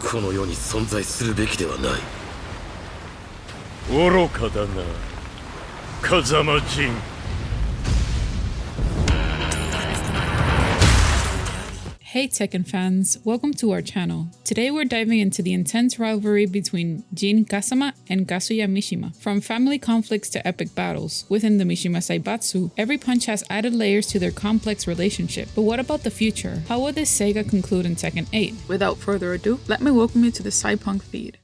この世に存在するべきではない。愚かだな、風間陣。Hey Tekken fans, welcome to our channel. Today we're diving into the intense rivalry between Jin Kazama and Kazuya Mishima. From family conflicts to epic battles, within the Mishima Saibatsu, every punch has added layers to their complex relationship. But what about the future? How will this saga conclude in Tekken 8? Without further ado, let me welcome you to the Cypunk feed.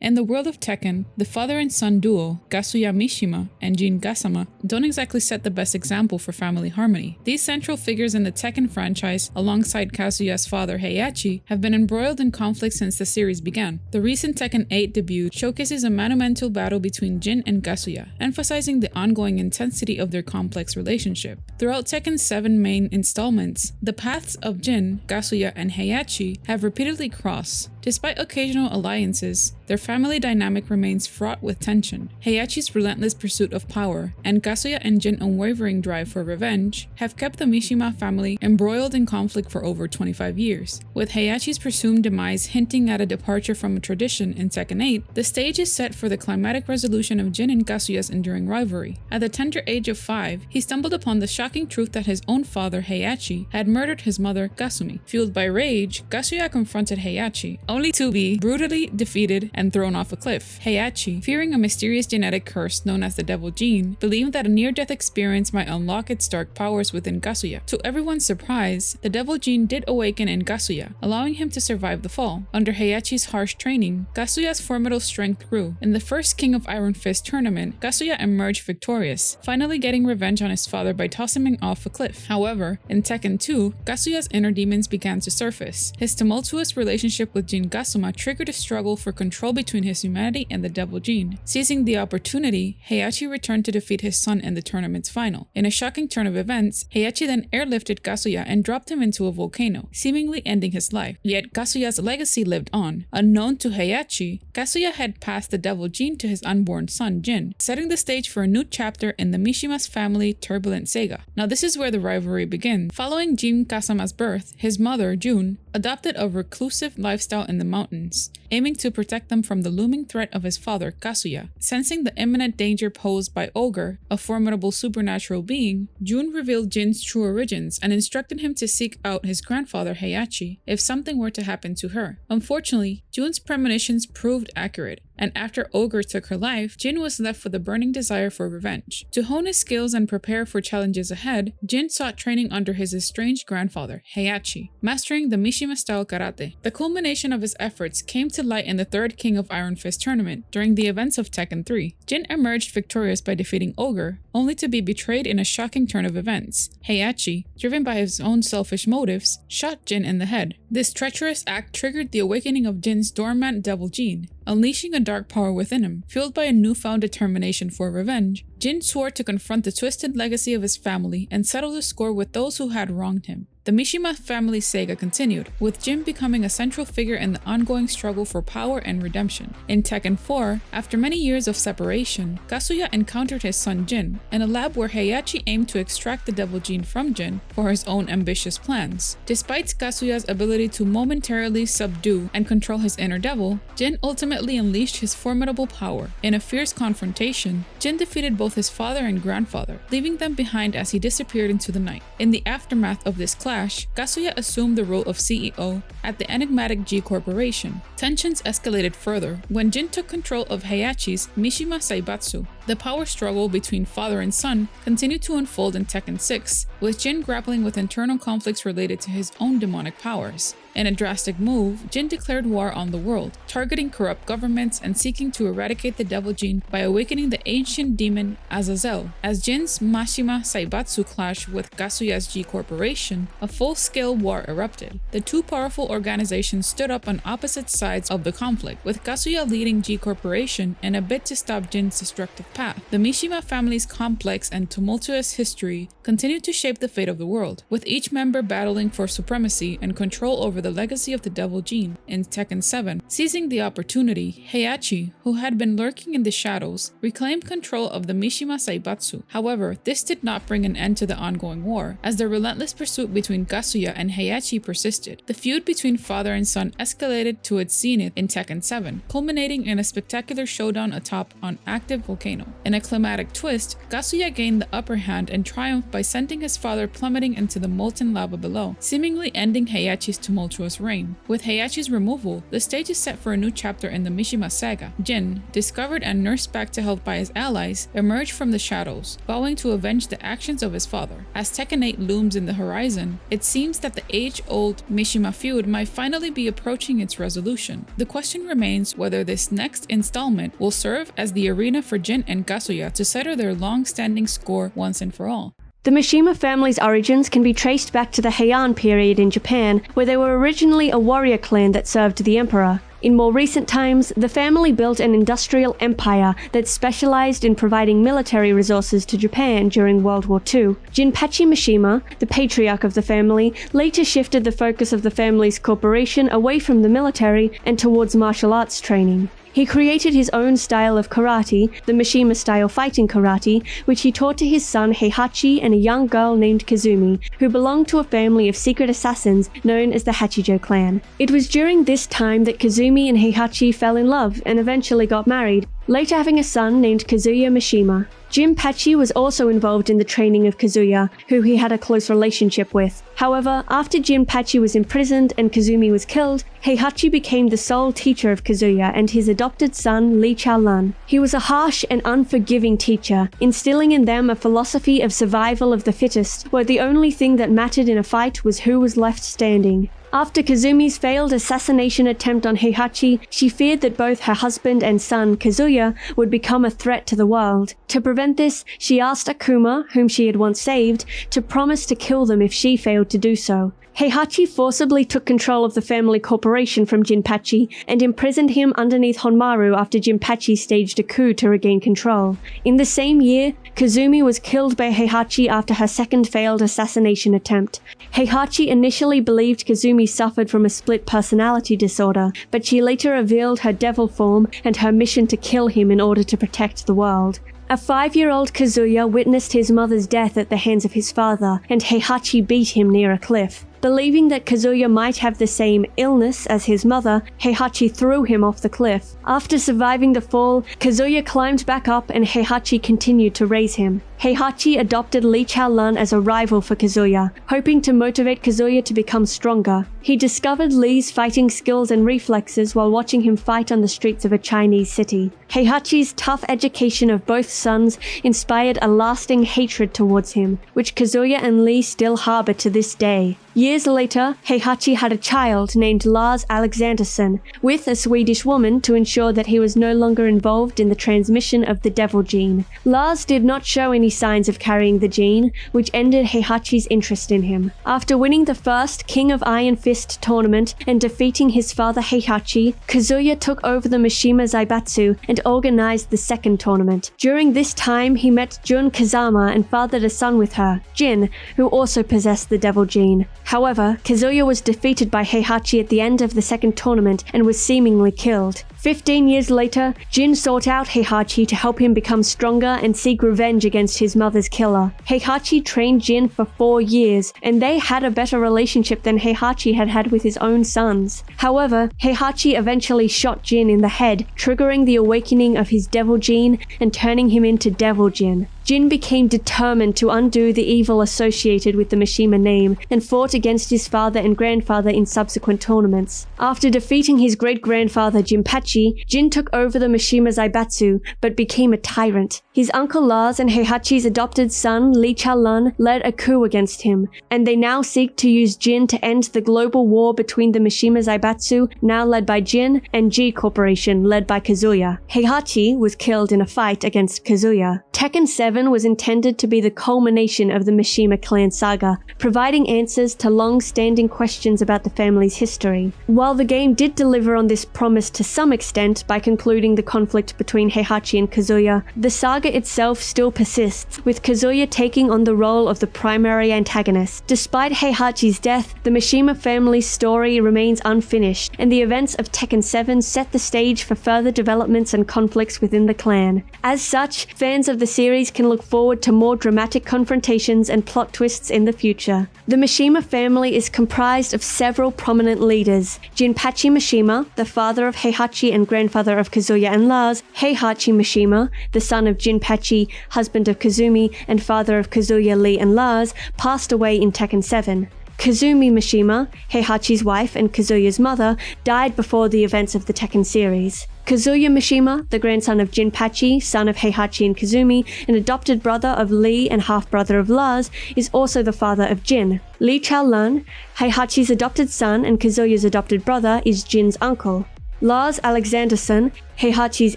In the world of Tekken, the father and son duo, Kazuya Mishima and Jin Kazama, don't exactly set the best example for family harmony. These central figures in the Tekken franchise, alongside Kazuya's father Heihachi, have been embroiled in conflict since the series began. The recent Tekken 8 debut showcases a monumental battle between Jin and Kazuya, emphasizing the ongoing intensity of their complex relationship. Throughout Tekken's 7 main installments, the paths of Jin, Kazuya, and Heihachi have repeatedly crossed. Despite occasional alliances, their family dynamic remains fraught with tension. Heihachi's relentless pursuit of power and Kazuya and Jin's unwavering drive for revenge have kept the Mishima family embroiled in conflict for over 25 years. With Heihachi's presumed demise hinting at a departure from a tradition in Tekken 8, the stage is set for the climatic resolution of Jin and Kazuya's enduring rivalry. At the tender age of 5, he stumbled upon the shocking truth that his own father, Heihachi, had murdered his mother, Kasumi. Fueled by rage, Kazuya confronted Heihachi, only to be brutally defeated and thrown off a cliff. Heihachi, fearing a mysterious genetic curse known as the Devil Gene, believed that a near-death experience might unlock its dark powers within Kazuya. To everyone's surprise, the Devil Gene did awaken in Kazuya, allowing him to survive the fall. Under Heihachi's harsh training, Kazuya's formidable strength grew. In the first King of Iron Fist tournament, Kazuya emerged victorious, finally getting revenge on his father by tossing him off a cliff. However, in Tekken 2, Kazuya's inner demons began to surface. His tumultuous relationship with Jin Kazama triggered a struggle for control between his humanity and the Devil Gene. Seizing the opportunity, Heihachi returned to defeat his son in the tournament's final. In a shocking turn of events, Heihachi then airlifted Kazuya and dropped him into a volcano, seemingly ending his life. Yet Kazuya's legacy lived on. Unknown to Heihachi, Kazuya had passed the Devil Gene to his unborn son Jin, setting the stage for a new chapter in the Mishima's family turbulent saga. Now this is where the rivalry begins. Following Jin Kazama's birth, his mother, Jun, adopted a reclusive lifestyle in the mountains, aiming to protect them from the looming threat of his father, Kazuya. Sensing the imminent danger posed by Ogre, a formidable supernatural being, Jun revealed Jin's true origins and instructed him to seek out his grandfather Heihachi if something were to happen to her. Unfortunately, Jun's premonitions proved accurate, and after Ogre took her life, Jin was left with a burning desire for revenge. To hone his skills and prepare for challenges ahead, Jin sought training under his estranged grandfather, Heihachi, mastering the Mishima-style karate. The culmination of his efforts came to light in the third King of Iron Fist tournament during the events of Tekken 3. Jin emerged victorious by defeating Ogre, only to be betrayed in a shocking turn of events. Heihachi, driven by his own selfish motives, shot Jin in the head. This treacherous act triggered the awakening of Jin's dormant Devil Gene, unleashing a dark power within him. Fueled by a newfound determination for revenge, Jin swore to confront the twisted legacy of his family and settle the score with those who had wronged him. The Mishima family saga continued, with Jin becoming a central figure in the ongoing struggle for power and redemption. In Tekken 4, after many years of separation, Kazuya encountered his son Jin in a lab where Heihachi aimed to extract the Devil Gene from Jin for his own ambitious plans. Despite Kazuya's ability to momentarily subdue and control his inner devil, Jin ultimately unleashed his formidable power. In a fierce confrontation, Jin defeated both his father and grandfather, leaving them behind as he disappeared into the night. In the aftermath of this clash, Kazuya assumed the role of CEO at the enigmatic G Corporation. Tensions escalated further when Jin took control of Heihachi's Mishima Saibatsu. The power struggle between father and son continued to unfold in Tekken 6, with Jin grappling with internal conflicts related to his own demonic powers. In a drastic move, Jin declared war on the world, targeting corrupt governments and seeking to eradicate the Devil Gene by awakening the ancient demon Azazel. As Jin's Mishima Saibatsu clashed with Kazuya's G Corporation, a full-scale war erupted. The two powerful organizations stood up on opposite sides of the conflict, with Kazuya leading G Corporation in a bid to stop Jin's destructive path. The Mishima family's complex and tumultuous history continued to shape the fate of the world, with each member battling for supremacy and control over the legacy of the Devil Gene in Tekken 7. Seizing the opportunity, Heihachi, who had been lurking in the shadows, reclaimed control of the Mishima Saibatsu. However, this did not bring an end to the ongoing war, as the relentless pursuit between Kazuya and Heihachi persisted. The feud between father and son escalated to its zenith in Tekken 7, culminating in a spectacular showdown atop an active volcano. In a climatic twist, Kazuya gained the upper hand and triumphed by sending his father plummeting into the molten lava below, seemingly ending Heihachi's tumultuous reign. With Heihachi's removal, the stage is set for a new chapter in the Mishima saga. Jin, discovered and nursed back to health by his allies, emerged from the shadows, vowing to avenge the actions of his father. As Tekken 8 looms in the horizon, it seems that the age-old Mishima feud might finally be approaching its resolution. The question remains whether this next installment will serve as the arena for Jin and Kazuya to settle their long-standing score once and for all. The Mishima family's origins can be traced back to the Heian period in Japan, where they were originally a warrior clan that served the emperor. In more recent times, the family built an industrial empire that specialized in providing military resources to Japan during World War II. Jinpachi Mishima, the patriarch of the family, later shifted the focus of the family's corporation away from the military and towards martial arts training. He created his own style of karate, the Mishima-style fighting karate, which he taught to his son Heihachi and a young girl named Kazumi, who belonged to a family of secret assassins known as the Hachijo clan. It was during this time that Kazumi and Heihachi fell in love and eventually got married, later having a son named Kazuya Mishima. Jinpachi was also involved in the training of Kazuya, who he had a close relationship with. However, after Jinpachi was imprisoned and Kazumi was killed, Heihachi became the sole teacher of Kazuya and his adopted son Lee Chaolan. He was a harsh and unforgiving teacher, instilling in them a philosophy of survival of the fittest, where the only thing that mattered in a fight was who was left standing. After Kazumi's failed assassination attempt on Heihachi, she feared that both her husband and son, Kazuya, would become a threat to the world. To prevent this, she asked Akuma, whom she had once saved, to promise to kill them if she failed to do so. Heihachi forcibly took control of the family corporation from Jinpachi and imprisoned him underneath Honmaru after Jinpachi staged a coup to regain control. In the same year, Kazumi was killed by Heihachi after her second failed assassination attempt. Heihachi initially believed Kazumi suffered from a split personality disorder, but she later revealed her devil form and her mission to kill him in order to protect the world. A 5-year-old Kazuya witnessed his mother's death at the hands of his father, and Heihachi beat him near a cliff. Believing that Kazuya might have the same illness as his mother, Heihachi threw him off the cliff. After surviving the fall, Kazuya climbed back up and Heihachi continued to raise him. Heihachi adopted Lee Chaolan as a rival for Kazuya, hoping to motivate Kazuya to become stronger. He discovered Lee's fighting skills and reflexes while watching him fight on the streets of a Chinese city. Heihachi's tough education of both sons inspired a lasting hatred towards him, which Kazuya and Lee still harbor to this day. Years later, Heihachi had a child named Lars Alexandersson with a Swedish woman to ensure that he was no longer involved in the transmission of the devil gene. Lars did not show any signs of carrying the gene, which ended Heihachi's interest in him. After winning the first King of Iron Fist tournament and defeating his father Heihachi, Kazuya took over the Mishima Zaibatsu and organized the second tournament. During this time, he met Jun Kazama and fathered a son with her, Jin, who also possessed the devil gene. However, Kazuya was defeated by Heihachi at the end of the second tournament and was seemingly killed. 15 years later, Jin sought out Heihachi to help him become stronger and seek revenge against his mother's killer. Heihachi trained Jin for 4 years, and they had a better relationship than Heihachi had had with his own sons. However, Heihachi eventually shot Jin in the head, triggering the awakening of his devil gene and turning him into Devil Jin. Jin became determined to undo the evil associated with the Mishima name and fought against his father and grandfather in subsequent tournaments. After defeating his great-grandfather Jinpachi, Jin took over the Mishima Zaibatsu but became a tyrant. His uncle Lars and Heihachi's adopted son Lee Chaolan led a coup against him, and they now seek to use Jin to end the global war between the Mishima Zaibatsu, now led by Jin, and G Corporation, led by Kazuya. Heihachi was killed in a fight against Kazuya. Tekken 7 7 was intended to be the culmination of the Mishima clan saga, providing answers to long-standing questions about the family's history. While the game did deliver on this promise to some extent by concluding the conflict between Heihachi and Kazuya, the saga itself still persists, with Kazuya taking on the role of the primary antagonist. Despite Heihachi's death, the Mishima family's story remains unfinished, and the events of Tekken 7 set the stage for further developments and conflicts within the clan. As such, fans of the series can look forward to more dramatic confrontations and plot twists in the future. The Mishima family is comprised of several prominent leaders: Jinpachi Mishima, the father of Heihachi and grandfather of Kazuya and Lars; Heihachi Mishima, the son of Jinpachi, husband of Kazumi, and father of Kazuya, Lee, and Lars, passed away in Tekken 7. Kazumi Mishima, Heihachi's wife and Kazuya's mother, died before the events of the Tekken series. Kazuya Mishima, the grandson of Jinpachi, son of Heihachi and Kazumi, an adopted brother of Lee and half-brother of Lars, is also the father of Jin. Lee Chaolan, Heihachi's adopted son and Kazuya's adopted brother, is Jin's uncle. Lars Alexanderson, Heihachi's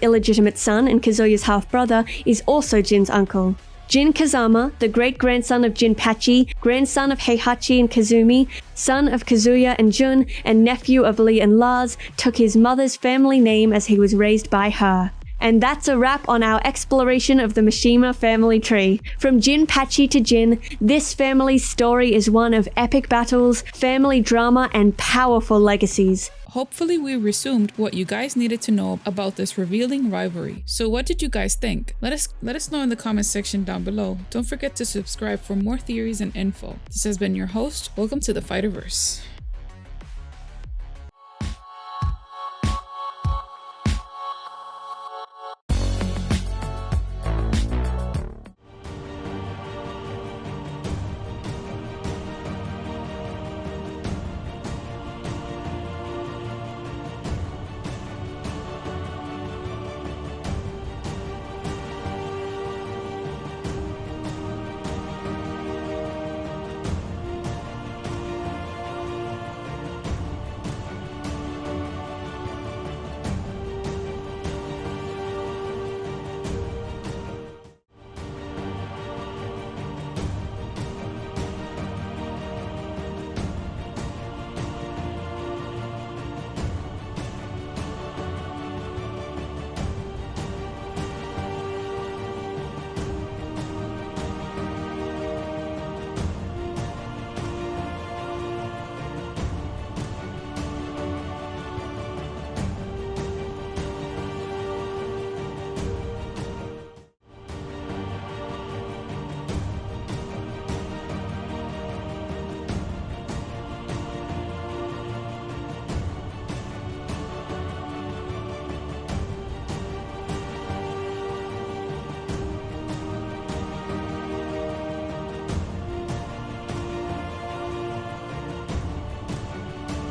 illegitimate son and Kazuya's half-brother, is also Jin's uncle. Jin Kazama, the great-grandson of Jinpachi, grandson of Heihachi and Kazumi, son of Kazuya and Jun, and nephew of Lee and Lars, took his mother's family name as he was raised by her. And that's a wrap on our exploration of the Mishima family tree. From Jinpachi to Jin, this family's story is one of epic battles, family drama, and powerful legacies. Hopefully we resumed what you guys needed to know about this revealing rivalry. So what did you guys think? Let us know in the comment section down below. Don't forget to subscribe for more theories and info. This has been your host. Welcome to the Fighterverse.